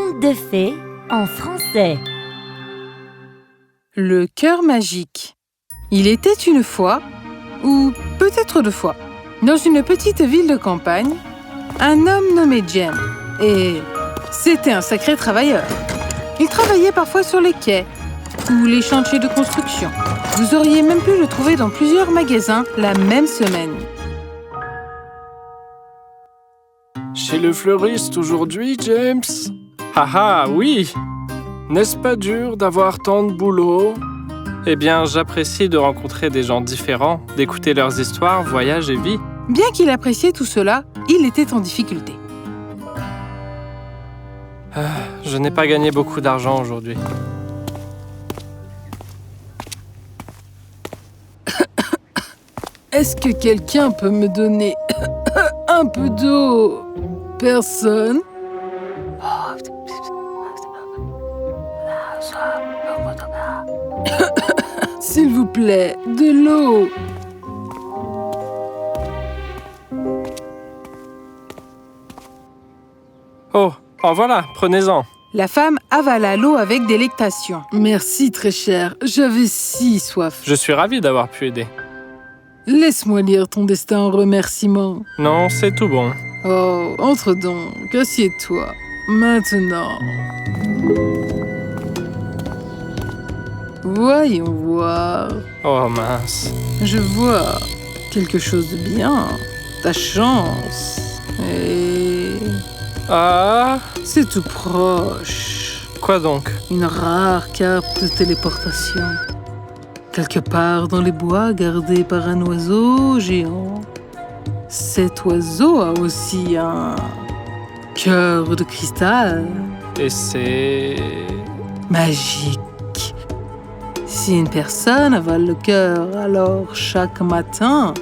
Contes de fées en français. Le cœur magique. Il était une fois, ou peut-être deux fois, dans une petite ville de campagne, un homme nommé Jem. Et c'était un sacré travailleur. Il travaillait parfois sur les quais ou les chantiers de construction. Vous auriez même pu le trouver dans plusieurs magasins la même semaine. Chez le fleuriste aujourd'hui, James? Ah oui! N'est-ce pas dur d'avoir tant de boulot? Eh bien, j'apprécie de rencontrer des gens différents, d'écouter leurs histoires, voyages et vie. Bien qu'il appréciait tout cela, il était en difficulté. Je n'ai pas gagné beaucoup d'argent aujourd'hui. Est-ce que quelqu'un peut me donner un peu d'eau? Personne? S'il vous plaît, de l'eau. Oh, en voilà, prenez-en. La femme avala l'eau avec délectation. Merci, très cher. J'avais si soif. Je suis ravi d'avoir pu aider. Laisse-moi lire ton destin en remerciement. Non, c'est tout bon. Oh, entre donc. Assieds-toi. Maintenant. Voyons voir. Oh mince. Je vois quelque chose de bien. Ta chance. Et... Ah, c'est tout proche. quoi donc? Une rare carte de téléportation. Quelque part dans les bois gardés par un oiseau géant. Cet oiseau a aussi un cœur de cristal Et c'est... magique. Si une personne avale le cœur, alors chaque matin,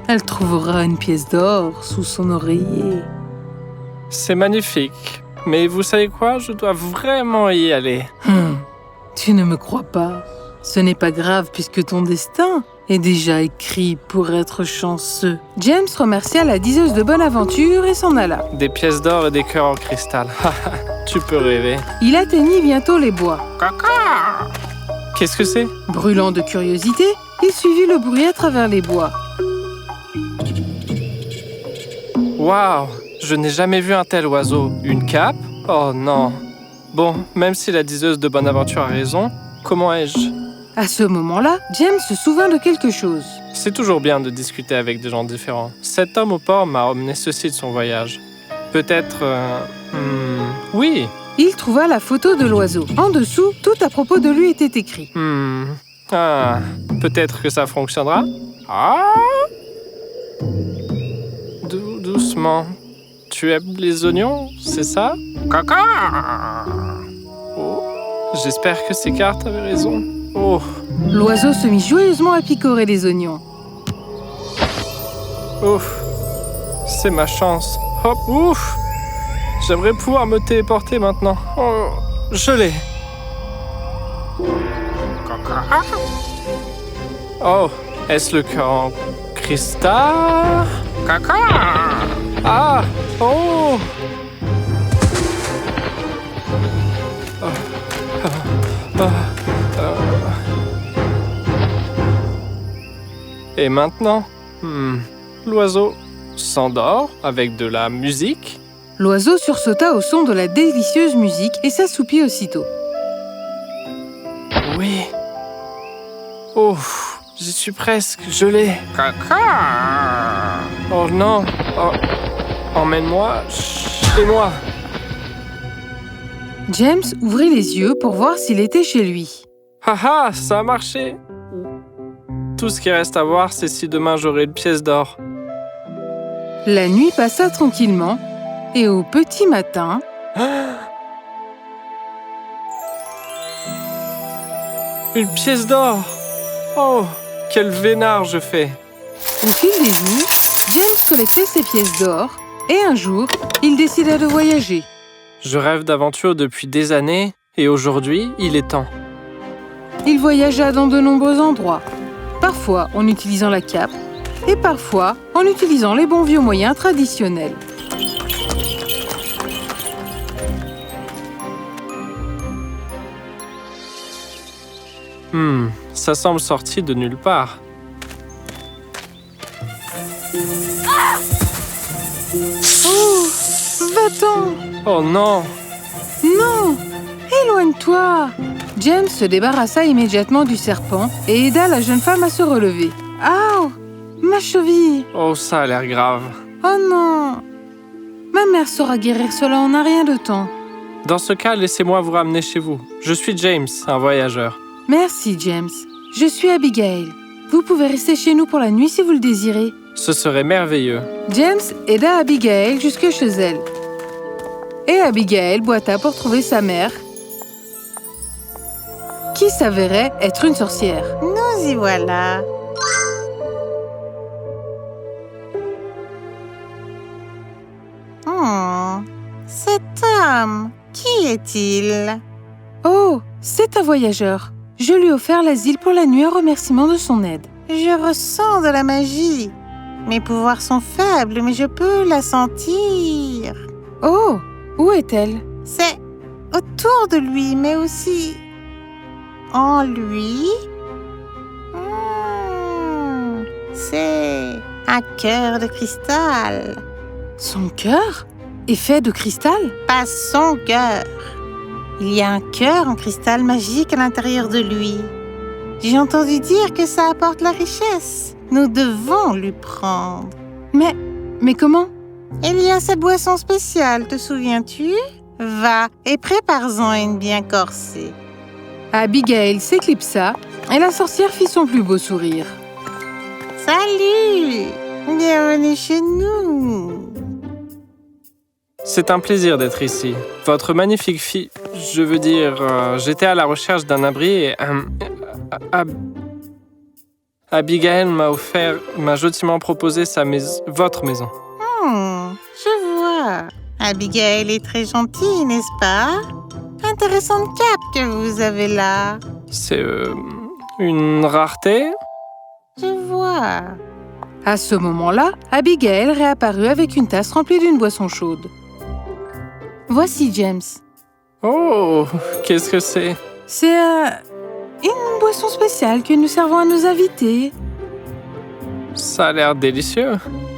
elle trouvera une pièce d'or sous son oreiller. C'est magnifique. Mais vous savez quoi? Je dois vraiment y aller. Tu ne me crois pas. Ce n'est pas grave puisque ton destin est déjà écrit pour être chanceux. James remercia la diseuse de bonne aventure et s'en alla. Des pièces d'or et des cœurs en cristal. Tu peux rêver. Il atteignit bientôt les bois. Qu'est-ce que c'est? Brûlant de curiosité, il suivit le bruit à travers les bois. Waouh! Je n'ai jamais vu un tel oiseau. Une cape? Oh non. Bon, même si la diseuse de bonne aventure a raison, comment ai-je? À ce moment-là, James se souvint de quelque chose. C'est toujours bien de discuter avec des gens différents. Cet homme au port m'a emmené ceci de son voyage. Peut-être... oui. Il trouva la photo de l'oiseau. En dessous, tout à propos de lui était écrit. Ah, peut-être que ça fonctionnera. Ah. Doucement. Tu aimes les oignons, c'est ça? Oh, j'espère que ces cartes avaient raison. Oh. L'oiseau se mit joyeusement à picorer les oignons. Ouf, c'est ma chance. Hop, ouf. J'aimerais pouvoir me téléporter maintenant. Oh, je l'ai. Oh, est-ce le cœur en cristal? Ah, oh. Et maintenant, l'oiseau s'endort avec de la musique. L'oiseau sursauta au son de la délicieuse musique et s'assoupit aussitôt. Oui. Oh, j'y suis presque, je l'ai. Oh non, oh. Emmène-moi chez moi. James ouvrit les yeux pour voir s'il était chez lui. Haha, ça a marché. Tout ce qui reste à voir, c'est si demain j'aurai une pièce d'or. La nuit passa tranquillement et au petit matin... Une pièce d'or! Oh, quel vénard je fais! Au fil des jours, James collectait ses pièces d'or et un jour, il décida de voyager. Je rêve d'aventure depuis des années et aujourd'hui, il est temps. Il voyagea dans de nombreux endroits, parfois en utilisant la cape et parfois en utilisant les bons vieux moyens traditionnels. Ça semble sorti de nulle part. Oh, va-t'en! Oh non! Non! Éloigne-toi! James se débarrassa immédiatement du serpent et aida la jeune femme à se relever. Ah! Ma cheville! Oh, ça a l'air grave. Oh non! Ma mère saura guérir cela en un rien de temps. Dans ce cas, laissez-moi vous ramener chez vous. Je suis James, un voyageur. Merci, James. Je suis Abigail. Vous pouvez rester chez nous pour la nuit si vous le désirez. Ce serait merveilleux. James aida Abigail jusque chez elle. Et Abigail boita pour trouver sa mère, qui s'avérait être une sorcière. Nous y voilà. Cet homme, qui est-il? Oh, c'est un voyageur. Je lui ai offert l'asile pour la nuit en remerciement de son aide. Je ressens de la magie. Mes pouvoirs sont faibles, mais je peux la sentir. Oh, où est-elle? C'est autour de lui, mais aussi en lui. C'est un cœur de cristal. Son cœur est fait de cristal? Pas son cœur. Il y a un cœur en cristal magique à l'intérieur de lui. J'ai entendu dire que ça apporte la richesse. Nous devons lui prendre. Mais comment? Il y a cette boisson spéciale, te souviens-tu? Va et prépare-en une bien corsée. Abigail s'éclipsa et la sorcière fit son plus beau sourire. Salut! Bienvenue chez nous. C'est un plaisir d'être ici. Votre magnifique fille... Je veux dire, j'étais à la recherche d'un abri et... Abigail m'a gentiment proposé votre maison. Je vois. Abigail est très gentille, n'est-ce pas? Intéressante cape que vous avez là. C'est une rareté? Je vois. À ce moment-là, Abigail réapparut avec une tasse remplie d'une boisson chaude. Voici James. Oh, qu'est-ce que c'est? C'est une boisson spéciale que nous servons à nos invités. Ça a l'air délicieux.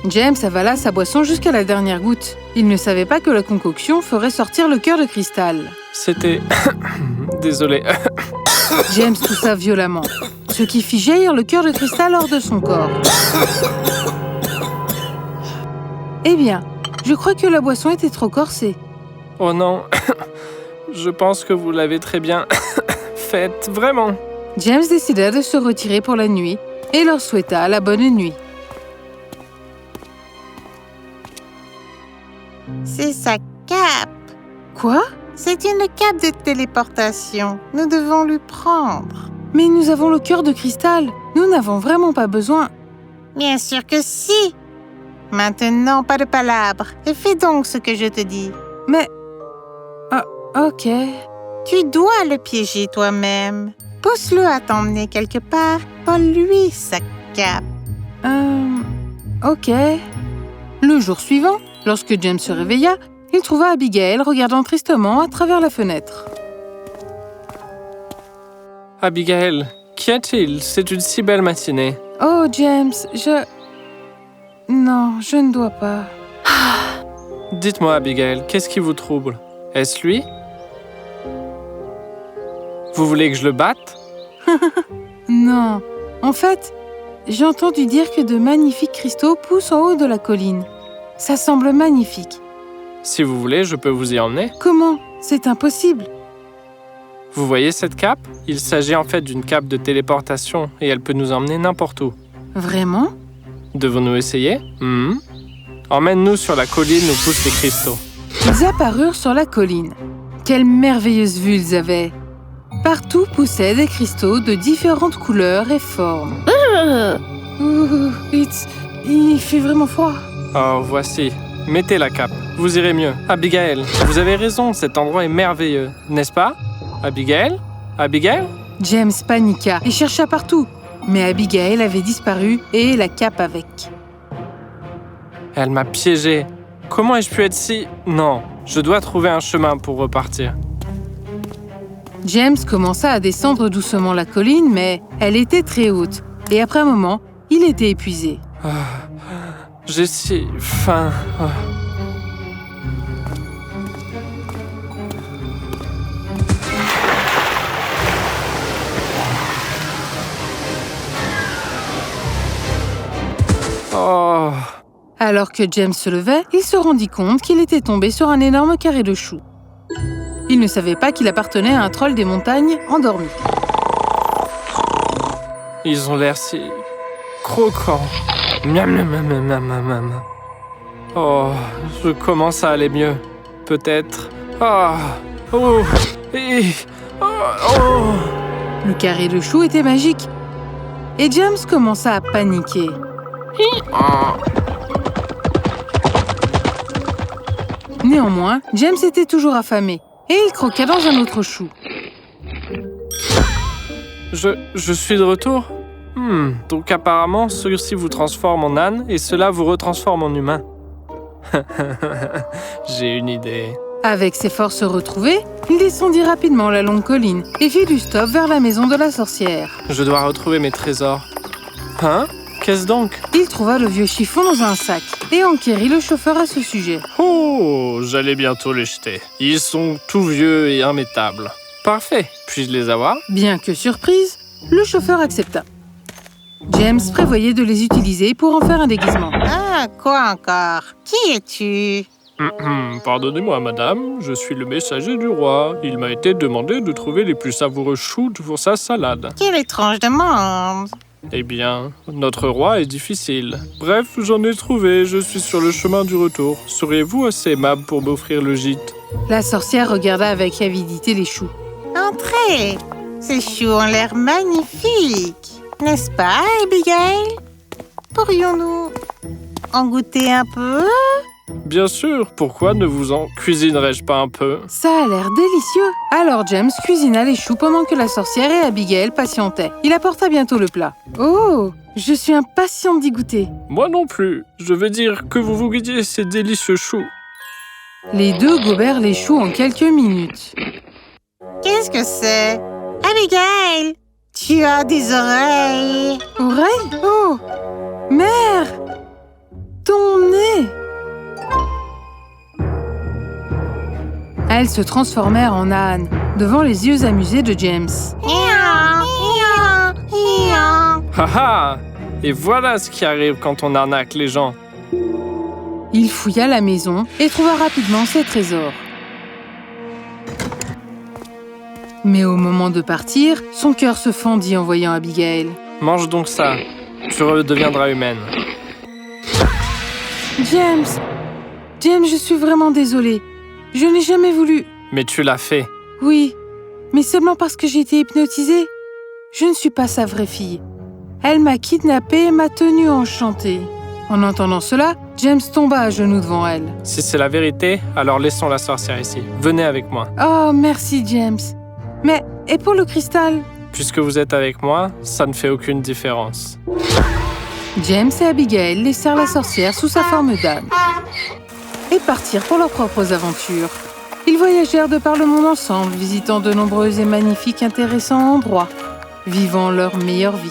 James avala sa boisson jusqu'à la dernière goutte. Il ne savait pas que la concoction ferait sortir le cœur de cristal. C'était... Désolé. James toussa violemment, ce qui fit jaillir le cœur de cristal hors de son corps. Eh bien, je crois que la boisson était trop corsée. Oh non, je pense que vous l'avez très bien faite, vraiment. James décida de se retirer pour la nuit et leur souhaita la bonne nuit. C'est sa cape. Quoi? C'est une cape de téléportation. Nous devons lui prendre. Mais nous avons le cœur de cristal. Nous n'avons vraiment pas besoin. Bien sûr que si. Maintenant, pas de palabres. Et fais donc ce que je te dis. Mais... Ah, ok. Tu dois le piéger toi-même. Pousse-le à t'emmener quelque part. Vole-lui sa cape. Ok. Le jour suivant, lorsque James se réveilla, il trouva Abigail regardant tristement à travers la fenêtre. Abigail, qu'y a-t-il? C'est une si belle matinée. Oh, James, Non, je ne dois pas. Dites-moi, Abigail, qu'est-ce qui vous trouble? Est-ce lui? Vous voulez que je le batte? Non. En fait, j'ai entendu dire que de magnifiques cristaux poussent en haut de la colline. Ça semble magnifique. Si vous voulez, je peux vous y emmener. Comment? C'est impossible. Vous voyez cette cape? Il s'agit en fait d'une cape de téléportation et elle peut nous emmener n'importe où. Vraiment? Devons-nous essayer? Emmène-nous sur la colline où poussent les cristaux. Ils apparurent sur la colline. Quelle merveilleuse vue ils avaient! Partout poussaient des cristaux de différentes couleurs et formes. Il fait vraiment froid. Oh, voici. Mettez la cape. Vous irez mieux. Abigail, vous avez raison, cet endroit est merveilleux, n'est-ce pas? Abigail? Abigail? James paniqua et chercha partout. Mais Abigail avait disparu et la cape avec. Elle m'a piégé. Comment ai-je pu être si... Non, je dois trouver un chemin pour repartir. James commença à descendre doucement la colline, mais elle était très haute. Et après un moment, il était épuisé. J'ai si faim. Oh. Alors que James se levait, il se rendit compte qu'il était tombé sur un énorme carré de choux. Il ne savait pas qu'il appartenait à un troll des montagnes endormi. Ils ont l'air si croquants. Miam, miam, miam, miam, miam, miam, miam. Oh, je commence à aller mieux. Peut-être. Ah. Oh. Oh. Le carré de choux était magique. Et James commença à paniquer. Néanmoins, James était toujours affamé et il croqua dans un autre chou. Je suis de retour. Donc apparemment, ceux-ci vous transforment en âne et cela vous retransforme en humain. J'ai une idée. Avec ses forces retrouvées, il descendit rapidement la longue colline et fit du stop vers la maison de la sorcière. Je dois retrouver mes trésors. Hein? Qu'est-ce donc? Il trouva le vieux chiffon dans un sac et enquérit le chauffeur à ce sujet. Oh, j'allais bientôt les jeter. Ils sont tout vieux et immétables. Parfait. Puis-je les avoir? Bien que surprise, le chauffeur accepta. James prévoyait de les utiliser pour en faire un déguisement. Ah, quoi encore? Qui es-tu? Pardonnez-moi, madame, je suis le messager du roi. Il m'a été demandé de trouver les plus savoureux choux pour sa salade. Quelle étrange demande! Eh bien, notre roi est difficile. Bref, j'en ai trouvé, je suis sur le chemin du retour. Seriez-vous assez aimable pour m'offrir le gîte? La sorcière regarda avec avidité les choux. Entrez! Ces choux ont l'air magnifiques, n'est-ce pas, Abigail? Pourrions-nous en goûter un peu? Bien sûr, pourquoi ne vous en cuisinerais-je pas un peu? Ça a l'air délicieux. Alors James cuisina les choux pendant que la sorcière et Abigail patientaient. Il apporta bientôt le plat. Oh, je suis impatiente d'y goûter. Moi non plus. Je veux dire que vous goûtiez ces délicieux choux. Les deux gobèrent les choux en quelques minutes. Qu'est-ce que c'est? Abigail, tu as des oreilles. Oreilles? Oh, mère, ton nez. Elles se transformèrent en ânes, devant les yeux amusés de James. Haha! Et voilà ce qui arrive quand on arnaque les gens. Il fouilla la maison et trouva rapidement ses trésors. Mais au moment de partir, son cœur se fendit en voyant Abigail. Mange donc ça. Tu redeviendras humaine. James, je suis vraiment désolée. Je n'ai jamais voulu... Mais tu l'as fait. Oui, mais seulement parce que j'ai été hypnotisée. Je ne suis pas sa vraie fille. Elle m'a kidnappée et m'a tenue enchantée. En entendant cela, James tomba à genoux devant elle. Si c'est la vérité, alors laissons la sorcière ici. Venez avec moi. Oh, merci James. Mais, et pour le cristal? Puisque vous êtes avec moi, ça ne fait aucune différence. James et Abigail laissèrent la sorcière sous sa forme d'âne et partirent pour leurs propres aventures. Ils voyagèrent de par le monde ensemble, visitant de nombreux et magnifiques intéressants endroits, vivant leur meilleure vie.